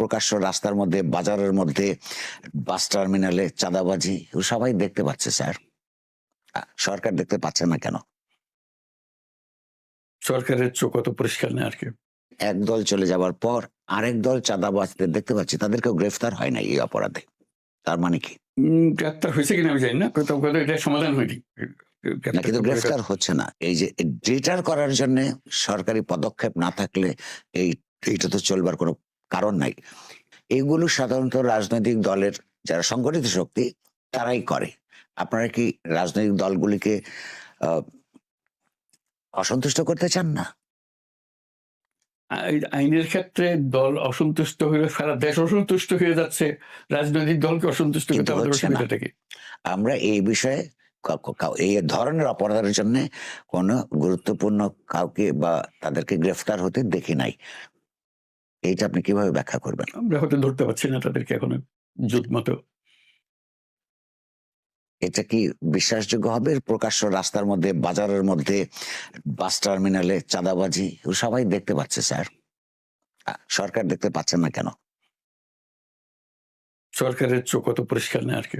প্রকাশ্য রাস্তার মধ্যে, বাজারের মধ্যে, বাস টার্মিনালে চাঁদাবাজি সবাই দেখতে পাচ্ছে স্যার। সরকার দেখতে পাচ্ছে না কেন? সরকারের চোখ অত পরিষ্কার না আর কি। এক দল চলে যাবার পর আরেক দল চাঁদাবাজদের দেখতে পাচ্ছি, তাদেরকেও গ্রেফতার হয় না এই অপরাধে। তার মানে কি? গ্রেপ্তার হয়েছে কিনা আমি জানি না। কোথাও এটা সমাধান হয়নি। না, কিন্তু গ্রেফতার হচ্ছে না। এই যে ডিটার করার জন্য সরকারি পদক্ষেপ না থাকলে এইটা তো চলবার কোনো কারণ নাই। এগুলো সাধারণত রাজনৈতিক দলের যারা সংগঠিত শক্তি তারাই করে। আপনারা কি রাজনৈতিক দলগুলিকে অসন্তুষ্ট করতে চান না? আইনের ক্ষেত্রে দল অসন্তুষ্ট হয়ে সারা দেশ অসন্তুষ্ট হয়ে যাচ্ছে, রাজনৈতিক দলকে অসন্তুষ্ট করতে কিন্তু আমাদের হচ্ছে না। অসুবিধাটা কি? আমরা এই বিষয়ে এই ধরনের অপরাধের জন্য কোনো গুরুত্বপূর্ণ কাউকে বা তাদেরকে গ্রেফতার হতে দেখি নাই। এইটা আপনি কিভাবে ব্যাখ্যা করবেন? আমরা হয়তো ধরতে পারছি না তাদেরকে এখনো জুত মতো। এটা কি বিশ্বাসযোগ্য হবে? প্রকাশ্য রাস্তার মধ্যে, বাজারের মধ্যে, বাস টার্মিনালে চাঁদাবাজি সবাই দেখতে পাচ্ছে স্যার। সরকার দেখতে পাচ্ছে না কেন? সরকারের চোখ অত পরিষ্কার না আর কি।